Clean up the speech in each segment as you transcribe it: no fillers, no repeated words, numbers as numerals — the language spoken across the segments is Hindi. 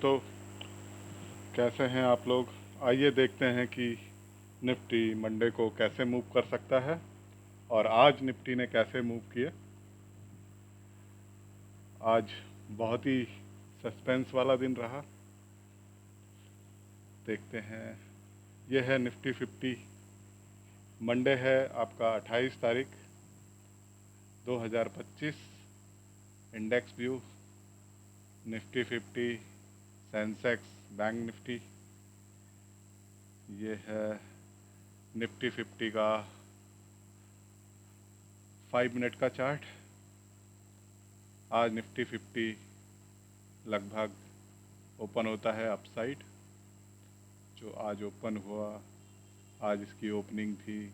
तो कैसे हैं आप लोग। आइए देखते हैं कि निफ्टी मंडे को कैसे मूव कर सकता है और आज निफ्टी ने कैसे मूव किया। आज बहुत ही सस्पेंस वाला दिन रहा। देखते हैं। यह है निफ्टी 50। मंडे है आपका 28 तारीख 2025। Index view Nifty 50, Sensex, bank Nifty. ये है निफ्टी 50 का 5 मिनट का चार्ट। आज निफ्टी 50 लगभग ओपन होता है अपसाइड। जो आज ओपन हुआ, आज इसकी ओपनिंग थी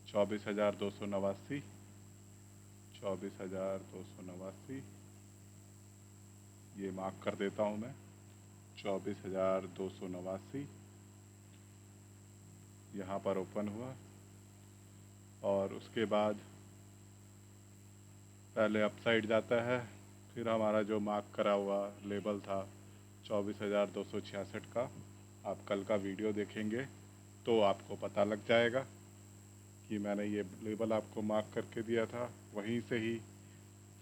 24,289। 24,289 ये मार्क कर देता हूँ मैं। 24,289 यहाँ पर ओपन हुआ और उसके बाद पहले अपसाइड जाता है। फिर हमारा जो मार्क करा हुआ लेवल था 24,266 का, आप कल का वीडियो देखेंगे तो आपको पता लग जाएगा कि मैंने ये लेवल आपको मार्क करके दिया था। वहीं से ही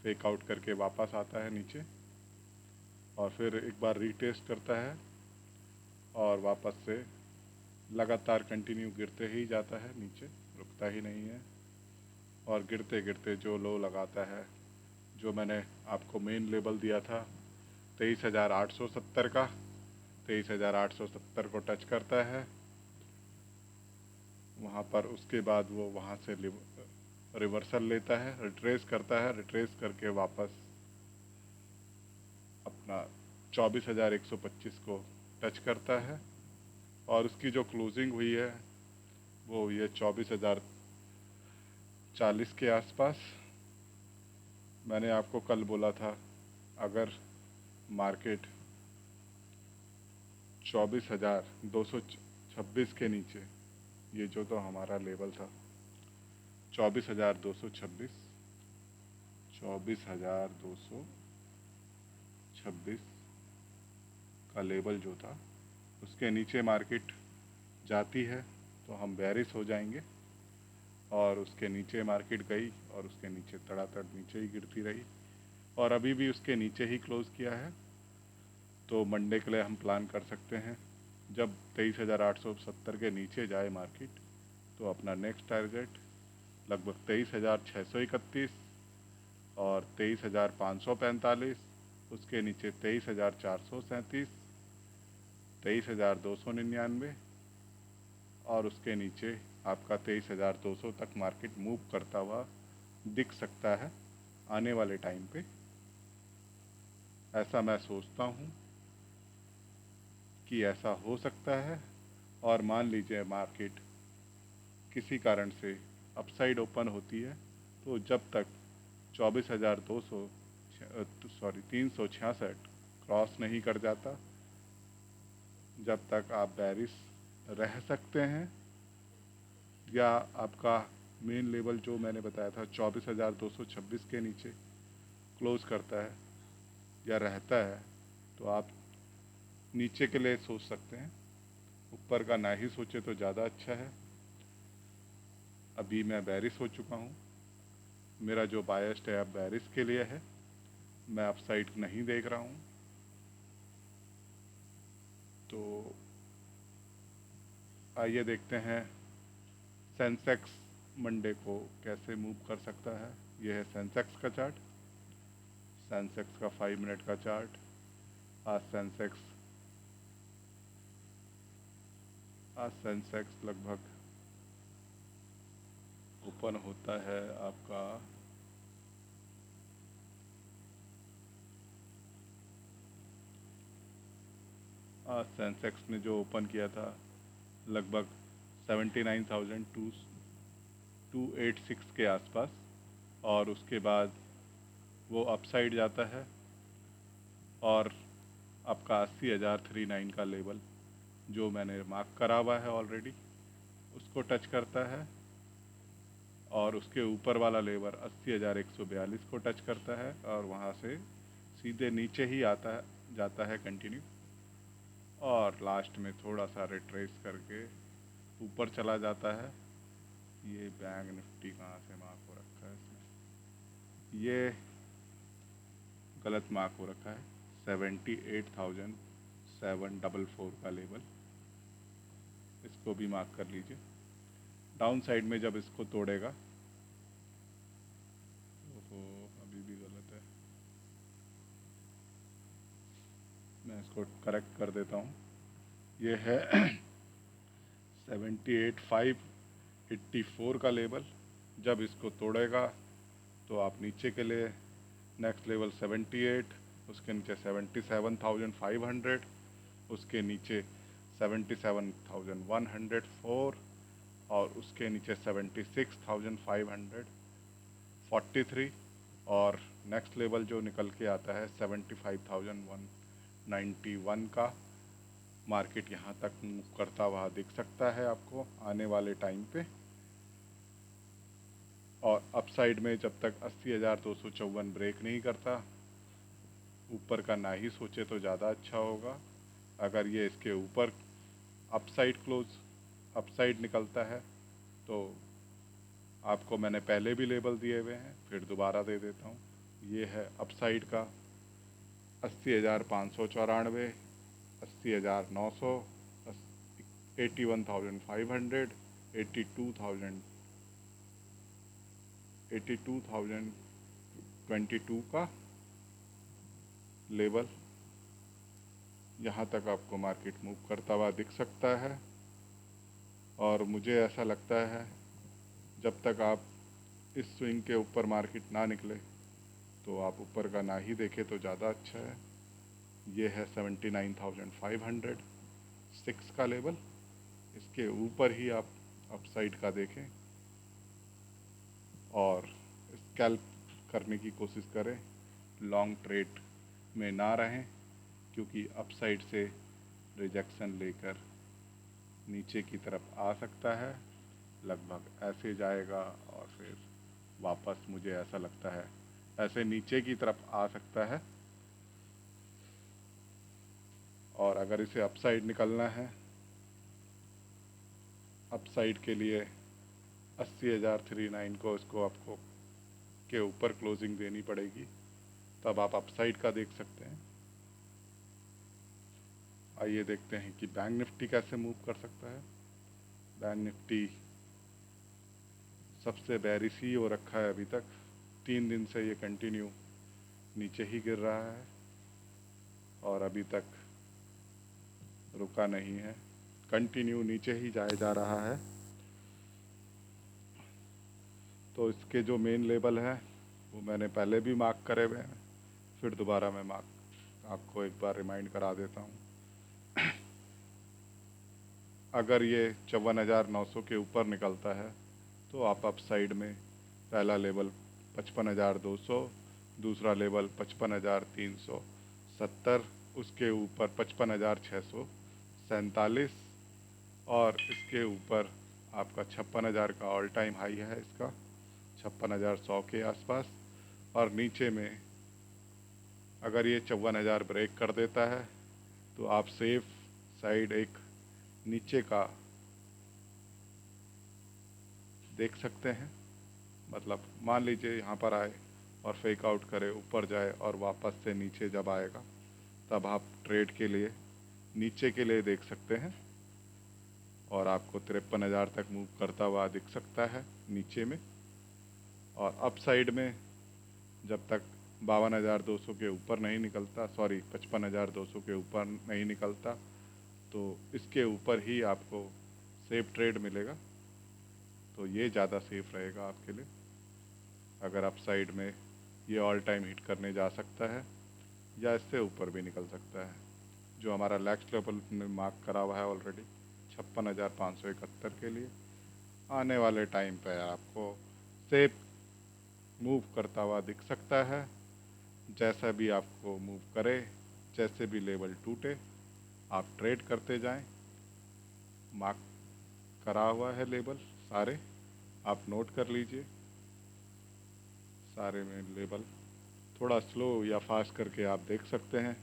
फेक आउट करके वापस आता है नीचे और फिर एक बार रीटेस्ट करता है और वापस से लगातार कंटिन्यू गिरते ही जाता है, नीचे रुकता ही नहीं है। और गिरते गिरते जो लो लगाता है, जो मैंने आपको मेन लेवल दिया था 23,870 का, 23,870 को टच करता है वहाँ पर। उसके बाद वो वहाँ से रिवर्सल लेता है, रिट्रेस करता है, रिट्रेस करके वापस अपना 24,125 को टच करता है और उसकी जो क्लोजिंग हुई है वो हुई है 24,040 के आसपास। मैंने आपको कल बोला था अगर मार्केट 24,226 के नीचे, ये जो तो हमारा लेवल था 24,226, 24,226 का लेवल जो था, उसके नीचे मार्केट जाती है तो हम बेयरिश हो जाएंगे। और उसके नीचे मार्केट गई और उसके नीचे तड़ातड़ नीचे ही गिरती रही और अभी भी उसके नीचे ही क्लोज़ किया है। तो मंडे के लिए हम प्लान कर सकते हैं, जब 23,870 के नीचे जाए मार्केट तो अपना नेक्स्ट टारगेट लगभग 23,631 और 23,545, उसके नीचे 23,437, 23,299 और उसके नीचे आपका 23,200 तक मार्केट मूव करता हुआ दिख सकता है आने वाले टाइम पे। ऐसा मैं सोचता हूँ कि ऐसा हो सकता है। और मान लीजिए मार्केट किसी कारण से अपसाइड ओपन होती है तो जब तक 24,200 366 क्रॉस नहीं कर जाता, जब तक आप बेरिश रह सकते हैं। या आपका मेन लेवल जो मैंने बताया था 24,226 के नीचे क्लोज़ करता है या रहता है तो आप नीचे के लिए सोच सकते हैं, ऊपर का ना ही सोचे तो ज़्यादा अच्छा है। अभी मैं बेरिश हो चुका हूँ, मेरा जो बायस्ड है अब बेरिश के लिए है, मैं अपसाइड नहीं देख रहा हूँ। तो आइए देखते हैं सेंसेक्स मंडे को कैसे मूव कर सकता है। यह है सेंसेक्स का चार्ट, सेंसेक्स का 5 मिनट का चार्ट। आज सेंसेक्स लगभग ओपन होता है आपका आज सेंसेक्स ने जो ओपन किया था लगभग 79,286 के आसपास और उसके बाद वो अपसाइड जाता है और आपका 80,039 का लेवल जो मैंने मार्क करा हुआ है ऑलरेडी उसको टच करता है और उसके ऊपर वाला लेवल 80,142 को टच करता है और वहाँ से सीधे नीचे ही जाता है कंटिन्यू और लास्ट में थोड़ा सा रिट्रेस करके ऊपर चला जाता है। ये बैंक निफ्टी कहाँ से मार्क हो रखा है इसमें, ये गलत मार्क हो रखा है। 78,744 का लेवल, इसको भी मार्क कर लीजिए। डाउन साइड में जब इसको तोड़ेगा, ओहो अभी भी गलत है, मैं इसको करेक्ट कर देता हूँ। ये है 78,584 का लेवल। जब इसको तोड़ेगा तो आप नीचे के लिए नेक्स्ट लेवल 78, उसके नीचे 77,500, उसके नीचे 77,104 और उसके नीचे 76,543 और नेक्स्ट लेवल जो निकल के आता है 75,191 का। मार्केट यहाँ तक मूव करता हुआ दिख सकता है आपको आने वाले टाइम पे। और अपसाइड में जब तक 80,254 ब्रेक नहीं करता, ऊपर का ना ही सोचे तो ज़्यादा अच्छा होगा। अगर ये इसके ऊपर अपसाइड निकलता है तो आपको मैंने पहले भी लेबल दिए हुए हैं, फिर दोबारा दे देता हूँ। ये है अपसाइड का 80,594, 80,900, 81,500, 82,022 का लेवल। यहाँ तक आपको मार्केट मूव करता हुआ दिख सकता है। और मुझे ऐसा लगता है जब तक आप इस स्विंग के ऊपर मार्केट ना निकले तो आप ऊपर का ना ही देखें तो ज़्यादा अच्छा है। ये है 79,506 का लेवल, इसके ऊपर ही आप अपसाइड का देखें और स्कैल्प करने की कोशिश करें। लॉन्ग ट्रेड में ना रहें, क्योंकि अपसाइड से रिजेक्शन लेकर नीचे की तरफ आ सकता है, लगभग ऐसे जाएगा और फिर वापस मुझे ऐसा लगता है ऐसे नीचे की तरफ आ सकता है। और अगर इसे अपसाइड निकलना है, अपसाइड के लिए 80,039 को इसको आपको के ऊपर क्लोजिंग देनी पड़ेगी, तब आप अपसाइड का देख सकते हैं। आइए देखते हैं कि बैंक निफ्टी कैसे मूव कर सकता है। बैंक निफ्टी सबसे बेरिश ही हो रखा है अभी तक, 3 दिन से ये कंटिन्यू नीचे ही गिर रहा है और अभी तक रुका नहीं है, कंटिन्यू नीचे ही जाए जा रहा है। तो इसके जो मेन लेवल है वो मैंने पहले भी मार्क करे हुए हैं, फिर दोबारा मैं आपको एक बार रिमाइंड करा देता हूँ। अगर ये 54,900 के ऊपर निकलता है तो आप अपसाइड में पहला लेवल 55,200, दूसरा लेवल 55,370, उसके ऊपर 55,647 और इसके ऊपर आपका 56,000 का ऑल टाइम हाई है इसका, 56,100 के आसपास। और नीचे में अगर ये 54,000 ब्रेक कर देता है तो आप सेफ साइड एक नीचे का देख सकते हैं। मतलब मान लीजिए यहाँ पर आए और फेक आउट करे, ऊपर जाए और वापस से नीचे जब आएगा तब आप ट्रेड के लिए नीचे के लिए देख सकते हैं और आपको 53,000 तक मूव करता हुआ दिख सकता है नीचे में। और अप साइड में जब तक 52,200 के ऊपर नहीं निकलता, 55,200 के ऊपर नहीं निकलता, तो इसके ऊपर ही आपको सेफ ट्रेड मिलेगा। तो ये ज़्यादा सेफ रहेगा आपके लिए। अगर अप साइड में ये ऑल टाइम हिट करने जा सकता है या इससे ऊपर भी निकल सकता है, जो हमारा नेक्स्ट लेवल में मार्क करा हुआ है ऑलरेडी 56,571 के लिए। आने वाले टाइम पे आपको सेफ मूव करता हुआ दिख सकता है। जैसा भी आपको मूव करे, जैसे भी लेवल टूटे, आप ट्रेड करते जाएं। मार्क करा हुआ है लेवल सारे, आप नोट कर लीजिए सारे में लेवल। थोड़ा स्लो या फास्ट करके आप देख सकते हैं,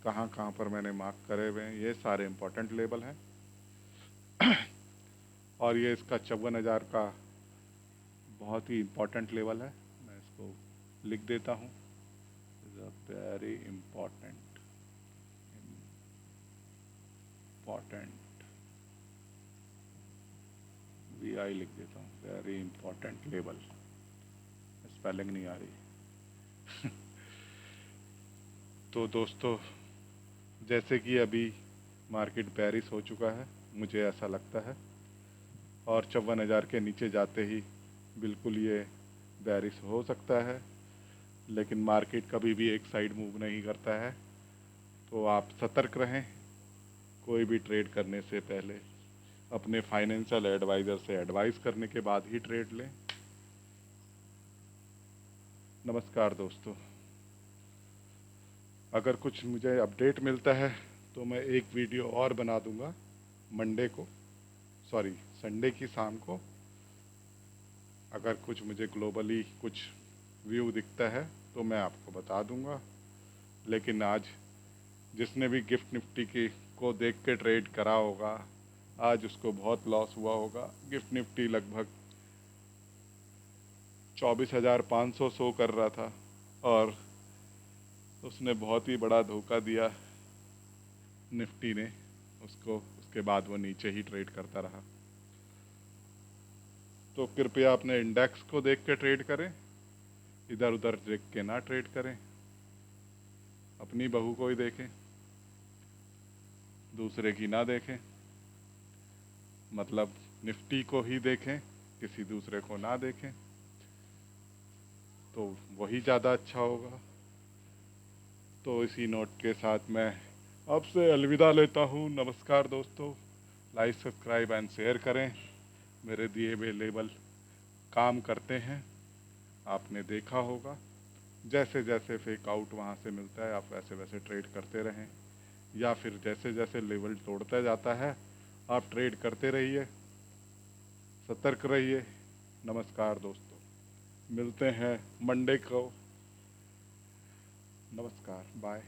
कहाँ कहाँ पर मैंने मार्क करे हुए हैं, ये सारे इम्पोर्टेंट लेवल हैं। और ये इसका 54,000 का बहुत ही इम्पोर्टेंट लेवल है, मैं इसको लिख देता हूँ, वेरी इम्पोर्टेंट VI लिख देता हूँ, वेरी इम्पोर्टेंट लेवल, स्पेलिंग नहीं आ रही। तो दोस्तों, जैसे कि अभी मार्केट बेरिश हो चुका है, मुझे ऐसा लगता है, और 54,000 के नीचे जाते ही बिल्कुल ये बेरिश हो सकता है, लेकिन मार्केट कभी भी एक साइड मूव नहीं करता है। तो आप सतर्क रहें, कोई भी ट्रेड करने से पहले अपने फाइनेंशियल एडवाइज़र से एडवाइस करने के बाद ही ट्रेड लें। नमस्कार दोस्तों, अगर कुछ मुझे अपडेट मिलता है तो मैं एक वीडियो और बना दूंगा संडे की शाम को। अगर कुछ मुझे ग्लोबली कुछ व्यू दिखता है तो मैं आपको बता दूंगा। लेकिन आज जिसने भी गिफ्ट निफ्टी को देख के ट्रेड करा होगा, आज उसको बहुत लॉस हुआ होगा। गिफ्ट निफ्टी लगभग 24,500 शो कर रहा था और उसने बहुत ही बड़ा धोखा दिया निफ्टी ने उसको, उसके बाद वो नीचे ही ट्रेड करता रहा। तो कृपया अपने इंडेक्स को देख के ट्रेड करें, इधर उधर देख के ना ट्रेड करें। अपनी बहू को ही देखें, दूसरे की ना देखें, मतलब निफ्टी को ही देखें, किसी दूसरे को ना देखें, तो वही ज़्यादा अच्छा होगा। तो इसी नोट के साथ मैं आपसे अलविदा लेता हूँ। नमस्कार दोस्तों, लाइक सब्सक्राइब एंड शेयर करें। मेरे दिए हुए लेबल काम करते हैं, आपने देखा होगा। जैसे जैसे फेक आउट वहाँ से मिलता है, आप वैसे वैसे ट्रेड करते रहें, या फिर जैसे जैसे लेवल तोड़ता जाता है आप ट्रेड करते रहिए, सतर्क रहिए। नमस्कार दोस्तों, मिलते हैं मंडे को। नमस्कार, बाय।